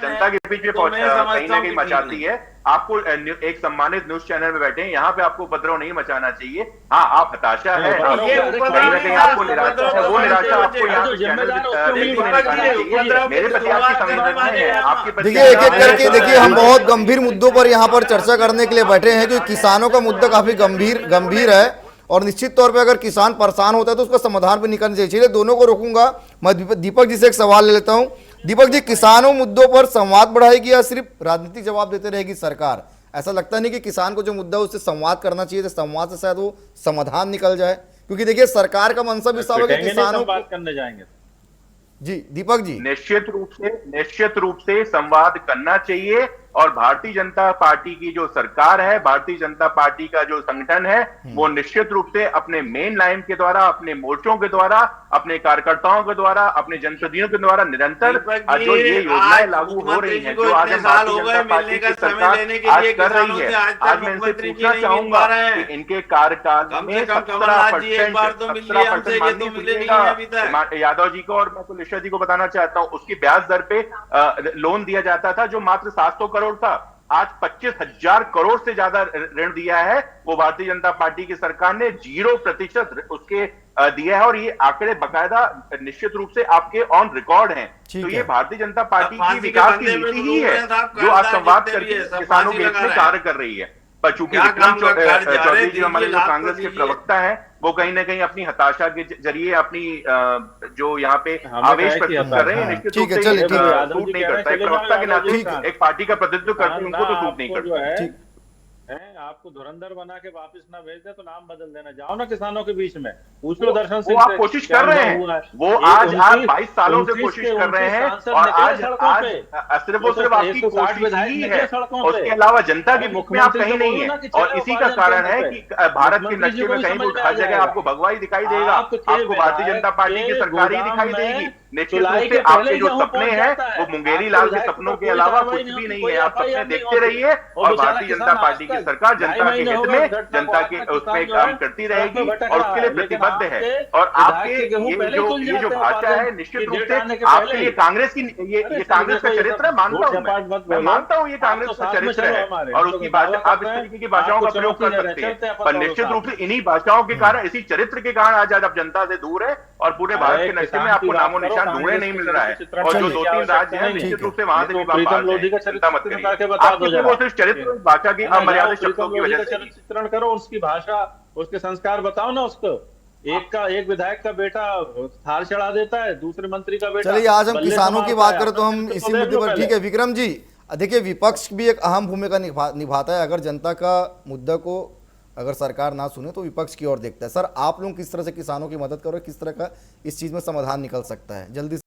जनता के बीच में कहीं ना कहीं मचाती है। आपको एक सम्मानित न्यूज चैनल में बैठे हैं, यहाँ पे आपको उपद्रव नहीं मचाना चाहिए। हाँ, आप हताशा है, कहीं ना कहीं आपको निराशा है, वो निराशा आपको यहाँ पे चैनल मेरे प्रति आपकी संवेदना है, आपके प्रति। देखिए, एक एक करके देखिए, हम बहुत गंभीर मुद्दों पर यहाँ पर चर्चा करने के लिए बैठे हैं, क्योंकि किसानों का मुद्दा काफी गंभीर है और निश्चित तौर पे अगर किसान परेशान होता है तो उसका समाधान पे निकलना चाहिए। चलिए, दोनों को रोकूंगा। मैं दीपक जी से एक सवाल ले लेता हूं। दीपक जी, किसानों मुद्दों पर संवाद बढ़ाएगी या सिर्फ राजनीतिक जवाब देते रहेगी सरकार? ऐसा लगता नहीं कि किसान को जो मुद्दा है उससे संवाद करना चाहिए, तो संवाद से शायद वो समाधान निकल जाए? क्योंकि देखिए, सरकार का मंशा भी साफ है कि किसानों को करने जाएंगे। जी दीपक जी, निश्चित रूप से संवाद करना चाहिए। और भारतीय जनता पार्टी की जो सरकार है, भारतीय जनता पार्टी का जो संगठन है, वो निश्चित रूप से अपने मेन लाइन के द्वारा, अपने मोर्चों के द्वारा, अपने कार्यकर्ताओं के द्वारा, अपने जनप्रतिनिधियों के द्वारा निरंतर जो ये योजनाएं लागू हो रही हैं, जो आज भारतीय जनता पार्टी की सरकार आज कर रही है, आज मैं इनसे पूछना चाहूंगा कि इनके कार्यकाल में 17% यादव जी को और मैं कुलेश्वर जी को बताना चाहता हूं, उसकी ब्याज दर पे लोन दिया जाता था जो मात्र 700 करोड़ था। आज 25,000 करोड़ से ज्यादा ऋण दिया है वो भारतीय जनता पार्टी की सरकार ने, 0% उसके दिया है। और ये आंकड़े बकायदा निश्चित रूप से आपके ऑन रिकॉर्ड हैं। तो ये भारतीय जनता पार्टी की विकास की नीति ही है जो आज संवाद करके किसानों के हित में कार्य कर रही है। पर चूंकि विक्रम चौधरी जी हमारे जो कांग्रेस के प्रवक्ता हैं, वो कहीं ना कहीं अपनी हताशा के जरिए अपनी जो यहाँ पे आवेश प्रस्तुत कर रहे हैं, निश्चित रूप से सूट नहीं करता है। प्रवक्ता के नाते एक पार्टी का प्रतिनिधित्व करते हैं, उनको तो सूट नहीं करता है। आपको धुरंधर बना के वापस ना भेज दे तो नाम बदल देना। जाओ ना किसानों के बीच में, पूछ लो दर्शन सिंह से। आप कोशिश कर रहे हैं, वो आज 22 सालों से कोशिश कर रहे हैं और आज सिर्फ वो सिर्फ आपकी कोशिश ही है, उसके अलावा जनता के मुख में आप कहीं नहीं है। और इसी का कारण है कि भारत के नक्शे में कहीं हर जगह आपको भगवाई दिखाई देगा, आपको भारतीय जनता पार्टी की सरकार ही दिखाई देगी। निश्चित रूप से आपके जो सपने हैं वो मुंगेरी लाल के सपनों के अलावा कुछ भी नहीं है। आप सपने देखते रहिए और भारतीय जनता पार्टी की सरकार जनता के हित में, जनता के उसमें काम करती रहेगी और उसके लिए प्रतिबद्ध है। और आपके ये जो भाषा है, निश्चित रूप से आपके लिए कांग्रेस की ये कांग्रेस का चरित्र है, मानता हूं मैं मानता हूं ये कांग्रेस का चरित्र है और उसकी भाषा, आप इस तरीके की भाषाओं का प्रयोग कर सकते हैं। पर निश्चित रूप से इन्हीं भाषाओं के कारण, इसी चरित्र के कारण आज आप जनता से दूर है और पूरे भारत के नक्शे में आपको नामो निशान ढूंढने नहीं मिल रहा है। और जो 2-3 राज्य हैं, निश्चित रूप से वहां से भी चिंता मत करिए। आपकी वो सिर्फ चरित्र भाषा की अमर्यादित शब्दों की वजह से चित्रण करो, उसकी भाषा, उसके संस्कार बताओ ना उसको। एक विधायक का बेटा थाल चढ़ा देता है, दूसरे मंत्री का बेटा। चलिए, आज हम किसानों की बात करें तो हम इसी मुद्दे पर, ठीक है विक्रम जी, देखिए विपक्ष भी एक अहम भूमिका निभाता है। अगर जनता का मुद्दा को अगर सरकार ना सुने तो विपक्ष की ओर देखता है। सर, आप लोग किस तरह से किसानों की मदद करो, किस तरह का इस चीज में समाधान निकल सकता है जल्दी से?